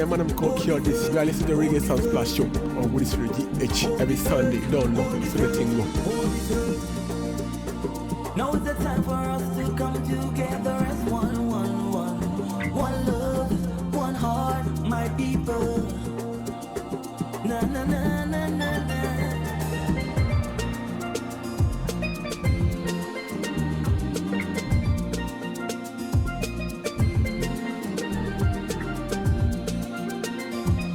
Yeah, man, I'm called Cure this. You are listening to the Reggae Sound Splash Show on Woodies GH every Sunday. Don't know. So the thing go. Now it's the time for us to come together as one love, one heart, my people. Na na na na na na.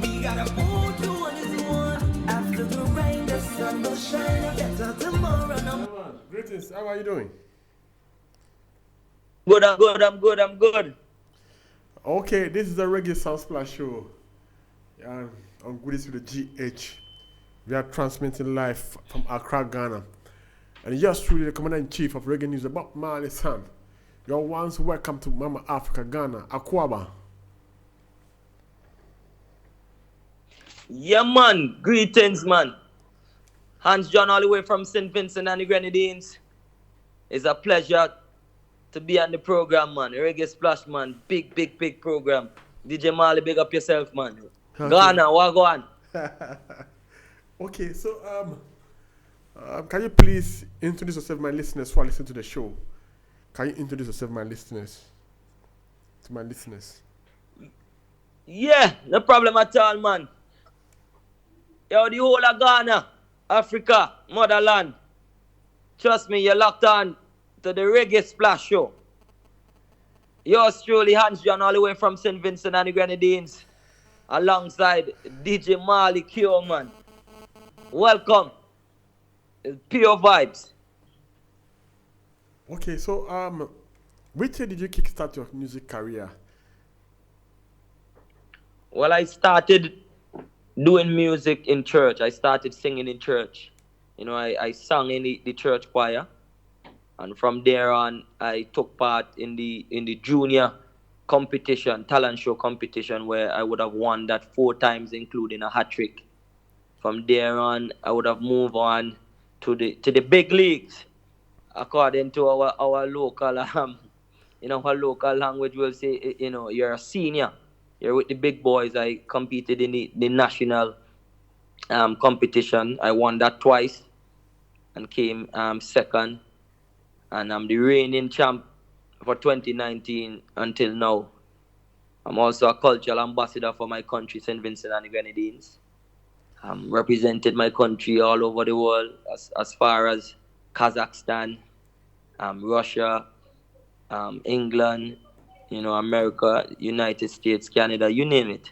We gotta hold to one is one. After the rain, the sun will shine. Better tomorrow. No. Greetings. How are you doing? Good, I'm good. Okay, this is the Reggae Sound Splash Show. On Woodies with the GH. We are transmitting live from Accra, Ghana. And yours truly, the Commander-in-Chief of Reggae News, Djmarleycure son. You're once welcome to Mama Africa, Ghana, Akwaba. Yeah, man. Greetings, man. Hance all the way from St. Vincent and the Grenadines. It's a pleasure to be on the program, man. Reggae Splash, man. Big program. DJ Marley, big up yourself, man. Okay. Ghana, what go on? Okay, so can you please introduce yourself, my listeners, who are listening to the show? Can you introduce yourself, my listeners? To my listeners. Yeah, no problem at all, man. Yo, the whole of Ghana, Africa, motherland. Trust me, you're locked on to the Reggae Splash Show. Yours truly, Hance all the way from St. Vincent and the Grenadines, alongside Djmarleycure, man. Welcome. It's pure vibes. Okay, so which year did you kickstart your music career? Well, I started doing music in church. I started singing in church. You know, I sang in the church choir. And from there on, I took part in the junior competition, talent show competition, where I would have won that 4 times, including a hat trick. From there on, I would have moved on to the big leagues, according to our local, our local language will say, you're a senior. You're with the big boys. I competed in the national competition. I won that twice and came second. And I'm the reigning champ for 2019 until now. I'm also a cultural ambassador for my country, St. Vincent and the Grenadines. Represented my country all over the world, as far as Kazakhstan, Russia, England, America, United States, Canada, you name it.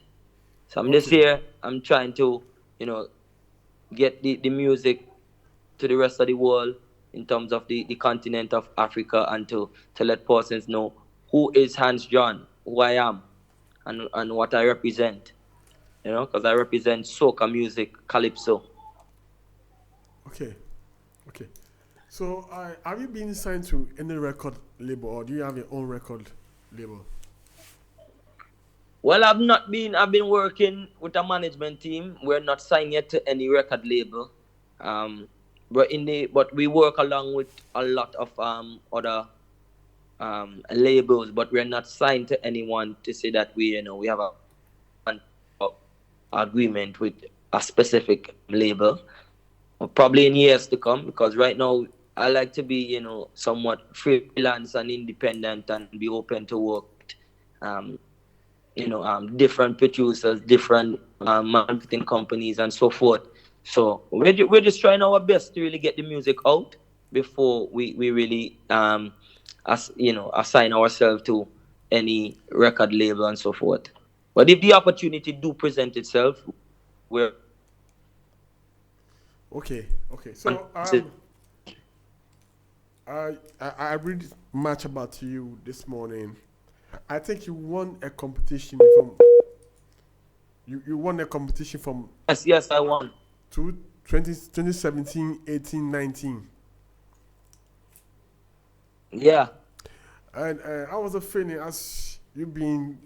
So I'm just here. I'm trying to, get the music to the rest of the world, in terms of the continent of Africa, and to let persons know who is Hance John, who I am, and what I represent. Because I represent soca music, calypso. Okay. So have you been signed to any record label, or do you have your own record label? Well, I've been working with a management team. We're not signed yet to any record label. But we work along with a lot of other labels, but we're not signed to anyone to say that we have an agreement with a specific label. Probably in years to come, because right now I like to be somewhat freelance and independent, and be open to work different producers, different marketing companies, and so forth. So we're just trying our best to really get the music out before we really assign ourselves to any record label and so forth. But if the opportunity do present itself, we're okay. So I read much about you this morning. I think you won a competition from. You won a competition from. Yes, I won. 2017, 18, 19. Yeah. And how was the feeling as you being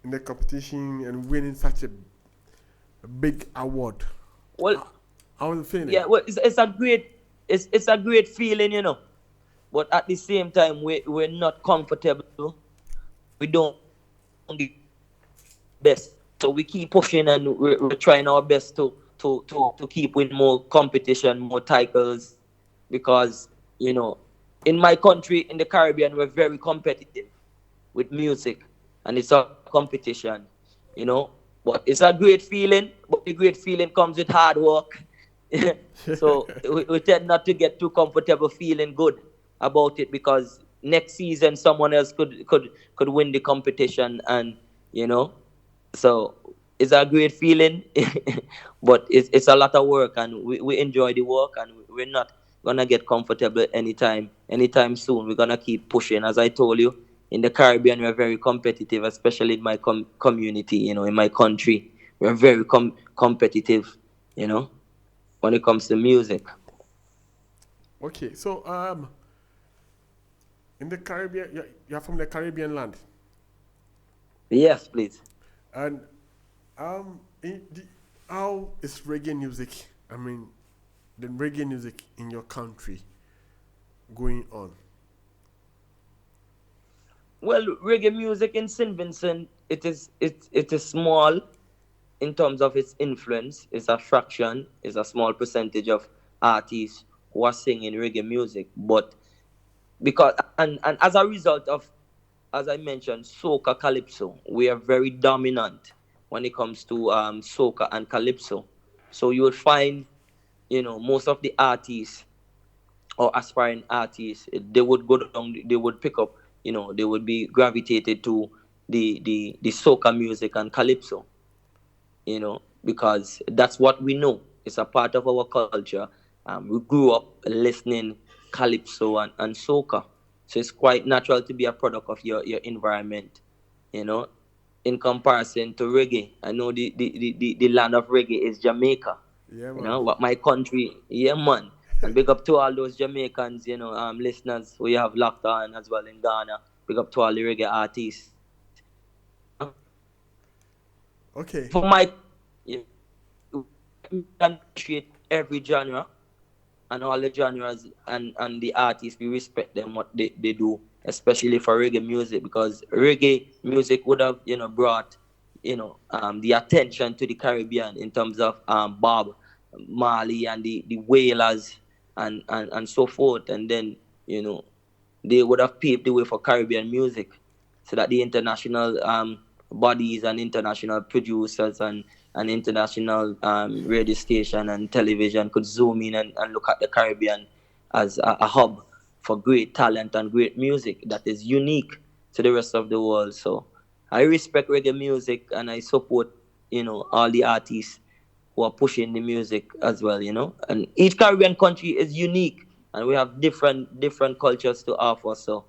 in the competition and winning such a big award? Well, how was the feeling? Yeah, well, it's a great feeling, But at the same time, we're not comfortable. We don't best. So we keep pushing and we're trying our best to keep win more competition, more titles, because in my country, in the Caribbean, we're very competitive with music, and it's a competition, you know. But it's a great feeling. But the great feeling comes with hard work. So we tend not to get too comfortable feeling good about it, because next season someone else could win the competition, and you know so it's a great feeling. But it's a lot of work, and we enjoy the work, and we're not gonna get comfortable anytime soon. We're gonna keep pushing. As I told you, in the Caribbean we're very competitive, especially in my community, in my country. We're very competitive, you know when it comes to music. Okay, so in the Caribbean, you're from the Caribbean land, Yes, please. and how is reggae music? I mean, the reggae music in your country going on? Well, reggae music in St. Vincent, it is small in terms of its influence. It's a fraction, it's a small percentage of artists who are singing reggae music. But because and as a result of, as I mentioned, soca calypso, we are very dominant when it comes to soca and calypso. So you would find, most of the artists or aspiring artists, they would go down, they would pick up, they would be gravitated to the soca music and calypso, because that's what we know. It's a part of our culture. We grew up listening calypso and soca, so it's quite natural to be a product of your environment. You know, in comparison to reggae, I know the land of reggae is Jamaica. Yeah, man. But my country, yeah, man. And big up to all those Jamaicans, listeners we have locked on as well in Ghana. Big up to all the reggae artists. Okay. For my, yeah, we can appreciate every genre and all the genres, and the artists. We respect them what they do, especially for reggae music, because reggae music would have brought the attention to the Caribbean in terms of Bob Marley and the Wailers and so forth, and then you know they would have paved the way for Caribbean music, so that the international bodies and international producers and international radio station and television could zoom in and look at the Caribbean as a hub for great talent and great music that is unique to the rest of the world. So I respect reggae music, and I support all the artists who are pushing the music as well. And each Caribbean country is unique, and we have different cultures to offer. So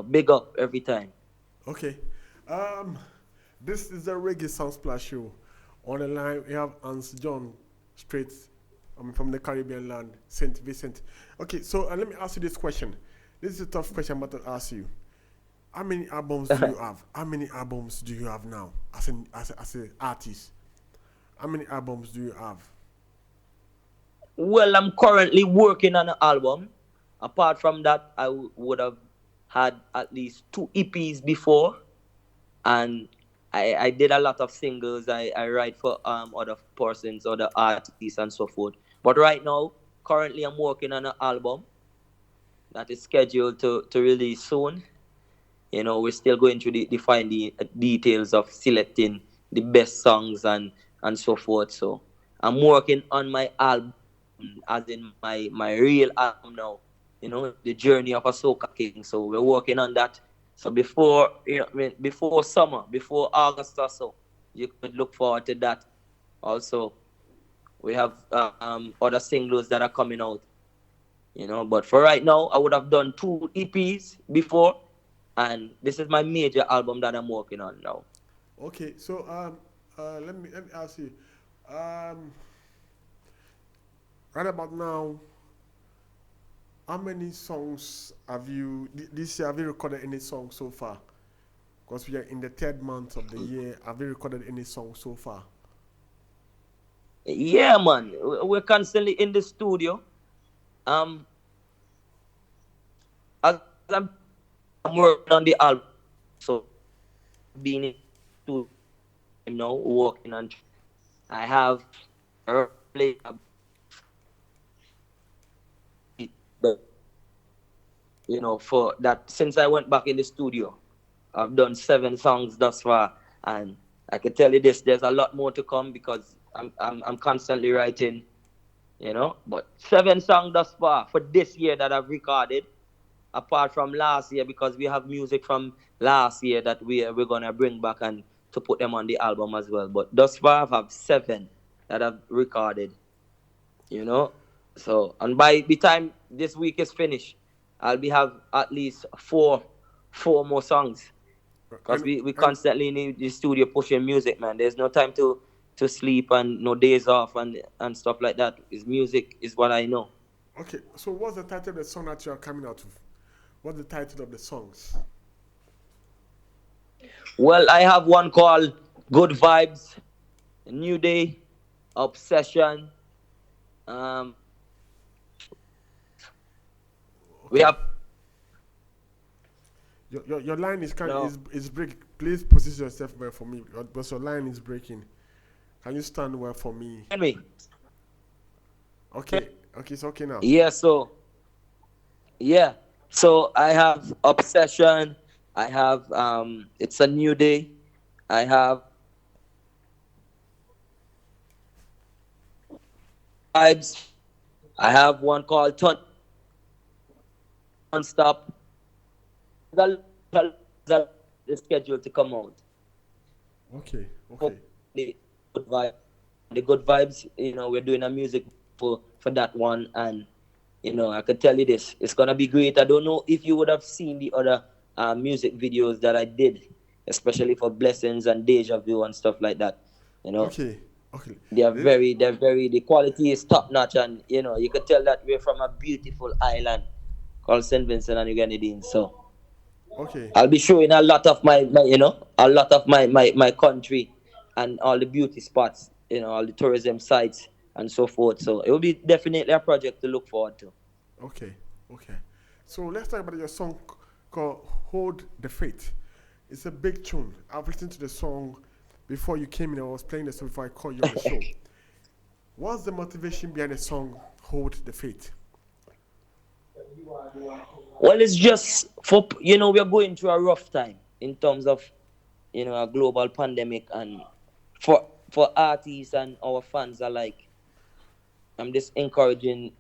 big up every time. Okay. Um, this is the Reggae Sound Splash show. On the line, we have Hans John, straight from the Caribbean land, Saint Vincent. Okay, so let me ask you this question. This is a tough question I'm about to ask you. How many albums do you have? How many albums do you have now as an artist? How many albums do you have? Well, I'm currently working on an album. Apart from that, I would have had at least two EPs before, and I did a lot of singles. I write for other persons, other artists, and so forth. But right now, currently, I'm working on an album that is scheduled to release soon. We're still going through the fine details of selecting the best songs and so forth. So I'm working on my album, as in my real album now. The journey of a soca king. So we're working on that. So before before summer, before August or so, you could look forward to that. Also, we have other singles that are coming out. But for right now, I would have done two EPs before, and this is my major album that I'm working on now. Okay, so let me ask you. Um, right about now, how many songs have you this year? Have you recorded any songs so far? Because we are in the third month of the year. Have you recorded any songs so far? Yeah, man, we're constantly in the studio. Um, as I'm working on the album, so being in the studio now working on. I have play the for that since I went back in the studio. I've done 7 songs thus far, and I can tell you this: there's a lot more to come because I'm constantly writing. But 7 songs thus far for this year that I've recorded, apart from last year because we have music from last year that we're gonna bring back and to put them on the album as well. But thus far I've have 7 that I've recorded. You know, so and by the time this week is finished, I'll be have at least four more songs because we And constantly need the studio pushing music, man. There's no time to sleep and no days off and stuff like that. Is music is what I know. okay, so what's the title of the song that you are coming out with? What's the title of the songs? Well, I have one called Good Vibes, New Day, Obsession. Um, we Okay. have Your line is kind no. is break. Please position yourself well for me because your line is breaking. Can you stand well for me? Hear me? Okay, okay, it's okay now. Yeah. Yeah. So I have Obsession. I have It's a New Day. I have Vibes. I have one called Unstop. That is scheduled to come out. Okay, okay, Hope the good vibe, the good vibes. We're doing a music for that one, and I can tell you this: it's gonna be great. I don't know if you would have seen the other music videos that I did, especially for Blessings and Deja Vu and stuff like that. You know, okay, okay. This, the quality is top notch, and you can tell that we're from a beautiful island called Saint Vincent and the Grenadines. So. okay, I'll be showing a lot of a lot of my country and all the beauty spots, all the tourism sites and so forth. So it will be definitely a project to look forward to. okay, okay. So let's talk about your song called "Hold the Faith." It's a big tune. I've listened to the song before you came in. I was playing the song before I called you on the show. What's the motivation behind the song "Hold the Faith"? Well, it's just for we are going through a rough time in terms of a global pandemic, and for artists and our fans alike, I'm just encouraging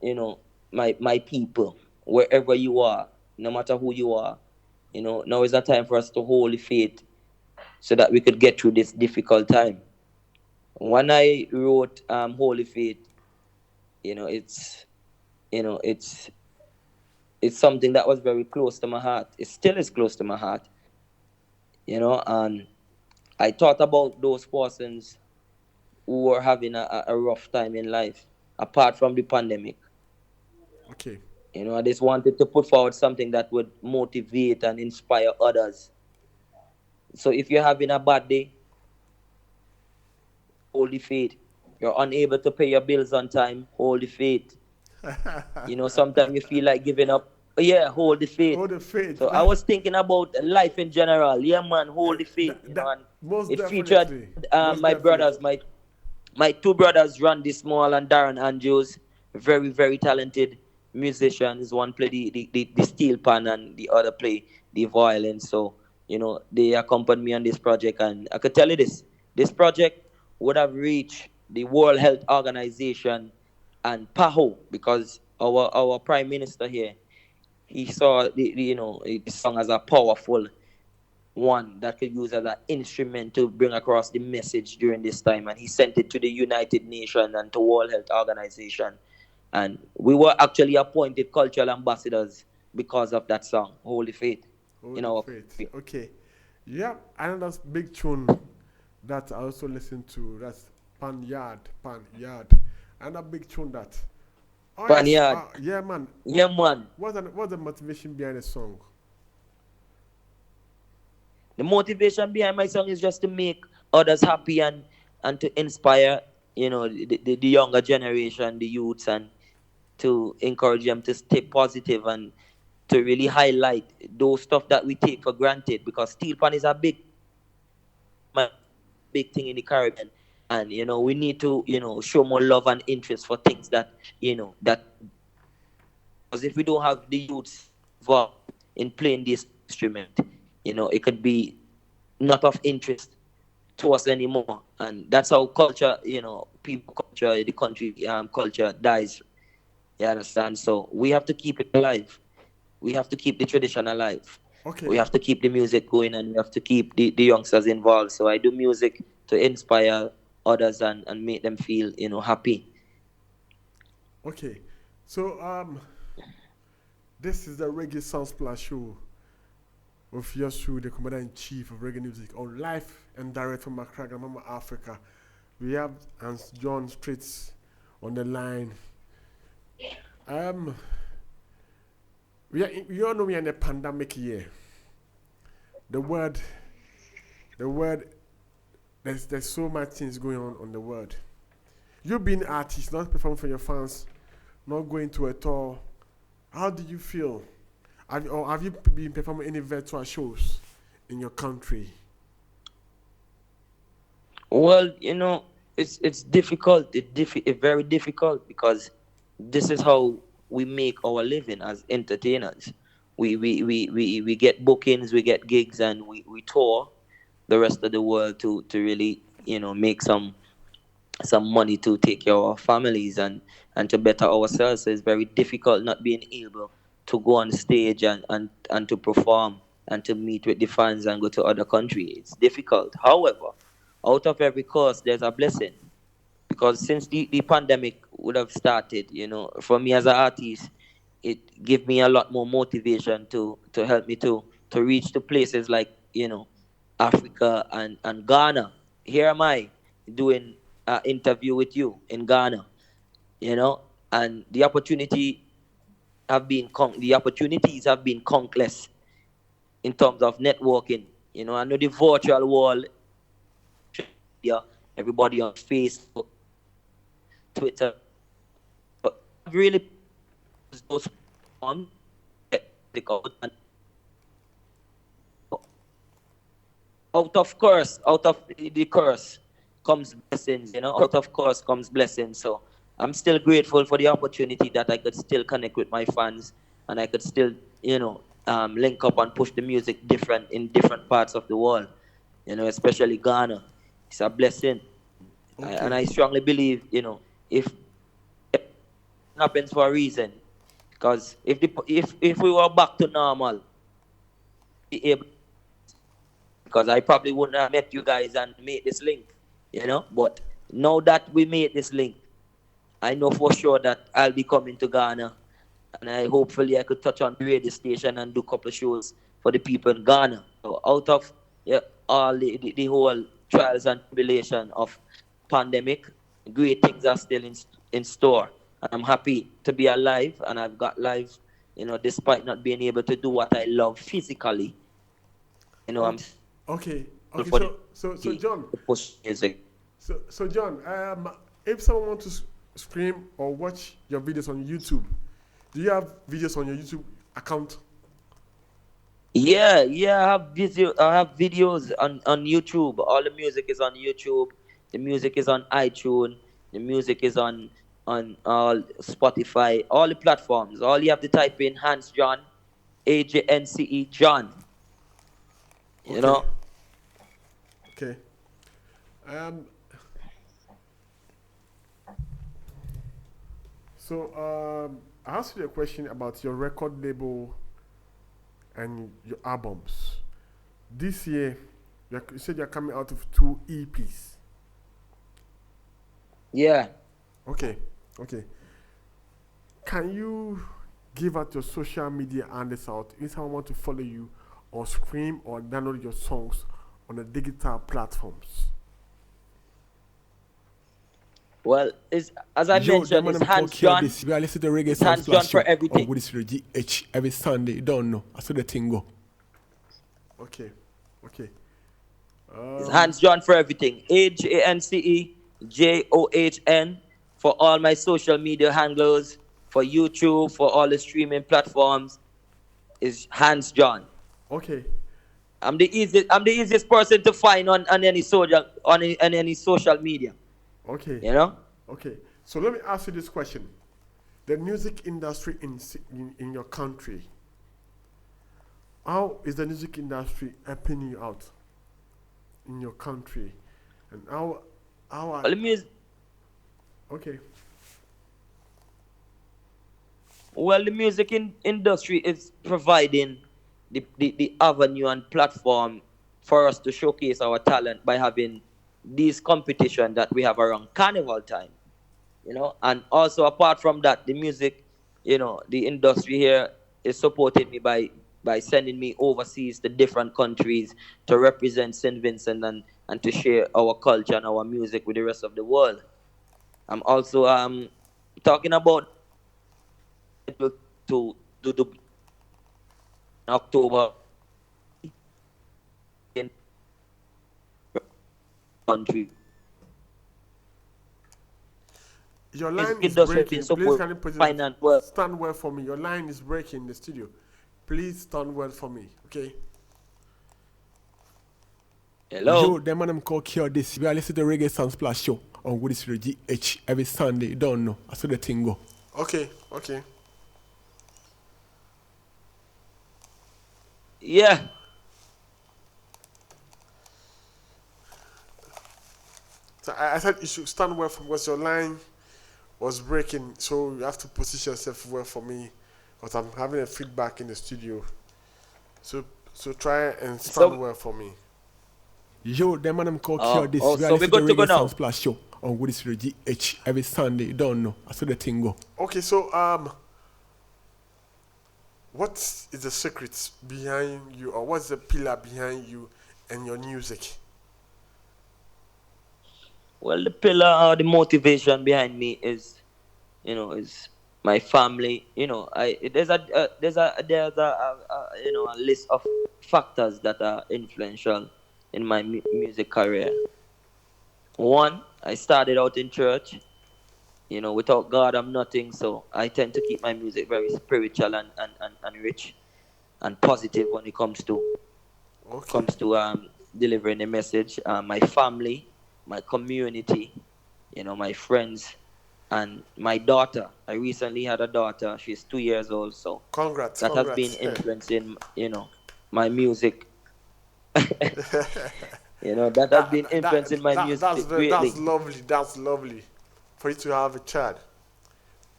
my people wherever you are, no matter who you are. Now is a time for us to hold the faith so that we could get through this difficult time. When I wrote Holy Faith, you know, it's you know, it's something that was very close to my heart. It still is close to my heart, and I thought about those persons who were having a rough time in life, apart from the pandemic. Okay, I just wanted to put forward something that would motivate and inspire others. So if you're having a bad day, hold the faith. You're unable to pay your bills on time, hold the faith. Sometimes you feel like giving up. Yeah, hold the faith. hold the faith. So I was thinking about life in general. Yeah, man, hold the faith. And Most it featured definitely, most my definitely. brothers, my 2 brothers, Randy Small and Darren Andrews, very very talented musicians. One play the steel pan and the other play the violin. So they accompanied me on this project, and I could tell you this project would have reached the World Health Organization and PAHO because our prime minister here, he saw the song as a powerful one that could use as an instrument to bring across the message during this time, and he sent it to the United Nations and to World Health Organization, and we were actually appointed cultural ambassadors because of that song, Holy Faith, Hold in the our faith. country. Okay. Yeah, another big tune that I also listen to. That's Pan Yard. Another big tune that. Oh yes, Spaniard, yeah, man. yeah, man. What's the motivation behind the song? The motivation behind my song is just to make others happy and to inspire, the younger generation, the youths, and to encourage them to stay positive and to really highlight those stuff that we take for granted because steel pan is a big man. big thing in the Caribbean. And we need to show more love and interest for things that that, because if we don't have the youths involved in playing this instrument, it could be not of interest to us anymore. And that's how culture, people culture, the country culture dies. You understand? So we have to keep it alive. We have to keep the tradition alive. We Okay. have to keep the music going, and we have to keep the youngsters involved. So I do music to inspire others and make them feel, happy. Okay. So this is the Reggae Sunsplash show with Yasu, the Commander in Chief of Reggae Music, on live and direct from Accra, Mama, Africa. We have Hans John Straits on the line. Um, we all know we are in a pandemic year. The word, there's so much things going on the world. You being an artist, not performing for your fans, not going to a tour. How do you feel? Have you been performing any virtual shows in your country? Well, it's difficult. It's very difficult because this is how we make our living as entertainers. We get bookings, we get gigs, and we tour the rest of the world to really make some money to take care of our families and to better ourselves. So it's very difficult not being able to go on stage and to perform and to meet with the fans and go to other countries. It's difficult. However, out of every course, there's a blessing. Because since the pandemic would have started, for me as an artist, it gave me a lot more motivation to help me to reach to places like, Africa and Ghana. Here am I doing an interview with you in Ghana, and the opportunities have been countless in terms of networking. I know the virtual world, yeah, everybody on Facebook, Twitter, but I've really those platforms and out of the curse comes blessings, out of curse comes blessings. So I'm still grateful for the opportunity that I could still connect with my fans and I could still, link up and push the music different in different parts of the world, especially Ghana. It's a blessing. And Okay. I strongly believe, if it happens for a reason, because if we were back to normal, be able, because I probably wouldn't have met you guys and made this link, But now that we made this link, I know for sure that I'll be coming to Ghana, and hopefully I could touch on the radio station and do a couple of shows for the people in Ghana. So out of all the whole trials and tribulation of pandemic, great things are still in store. And I'm happy to be alive, and I've got life, despite not being able to do what I love physically. I'm Okay. Okay. Okay. for the So John. to push music. So John. If someone wants to stream or watch your videos on YouTube, do you have videos on your YouTube account? Yeah, I have videos on YouTube. All the music is on YouTube. The music is on iTunes. The music is on all Spotify, all the platforms. All you have to type in Hance John, AJNCE John. You Okay. know? Okay. Um. I asked you a question about your record label and your albums. This year, you said you're coming out of 2 EPs. Yeah. Okay. Okay. Can you give out your social media handles out if someone want to follow you or stream or download your songs on the digital platforms? Well, as I mentioned, it's Hance John. We are listening to Reggae It's Hance John for on everything. Goodies to the GH every Sunday. You don't know. I saw the thing go. Okay. Okay. It's Hance John for everything. HANCEJOHN for all my social media handles, for YouTube, for all the streaming platforms. Is Hance John. Okay. I'm the easiest person to find on any social media. Okay. You know. Okay. So let me ask you this question: the music industry in your country. How is the music industry helping you out in your country, and how are Well, the music. okay? Well, the music industry is providing the avenue and platform for us to showcase our talent by having these competition that we have around carnival time, and also apart from that, the music, the industry here is supporting me by sending me overseas to different countries to represent St. Vincent and to share our culture and our music with the rest of the world. I'm also talking about to do October in country. Your line Music is industry has been breaking. Please supported can you position finance well. stand well for me? Your line is breaking in the studio. Please stand well for me. Okay. Yo, Hello. the man I'm called Cure this. We are listening to the Reggae Sound Splash show on Woodies Radio GH every Sunday. You don't know. I saw the thing go. Okay, okay. Yeah. So I said you should stand well for me because your line was breaking. So you have to position yourself well for me because I'm having a feedback in the studio. So so try and stand So well for me. Yo, the man I'm called Cure this. We are so we're listening to good the to go Reggae Sound now. Splash show on Woodies Radio GH every Sunday. You don't know. I saw the thing go. Okay, so what is the secret behind you, or what's the pillar behind you and your music? Well, the pillar or the motivation behind me is my family. There's a list of factors that are influential in my music career. One, I started out in church. Without God, I'm nothing. So I tend to keep my music very spiritual and rich and positive when it Okay. comes to delivering a message. My family, my community, my friends, and my daughter. I recently had a daughter. She's 2 years old, so Congrats, that has been congrats. influencing, my music. That has been influencing my music That's greatly. lovely. That's lovely for you to have a child.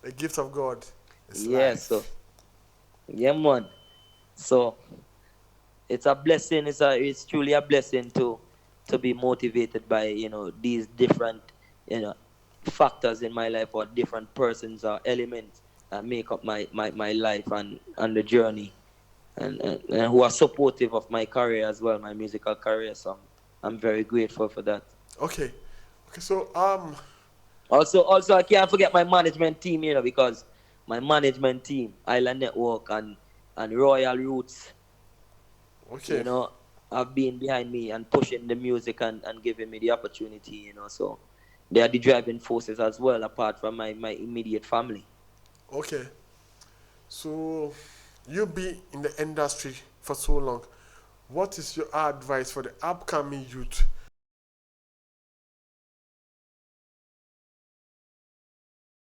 The gift of God is Yeah, so life. yeah, man. So it's a blessing. It's truly a blessing to be motivated by these different you know factors in my life, or different persons or elements that make up my life and the journey, and who are supportive of my career as well, my musical career. So I'm very grateful for that. Okay. Okay. So Also, I can't forget my management team, because my management team, Island Network and Royal Roots, you okay. know, have been behind me and pushing the music and giving me the opportunity, so they are the driving forces as well, apart from my immediate family. Okay. So you be in the industry for so long. What is your advice for the upcoming youth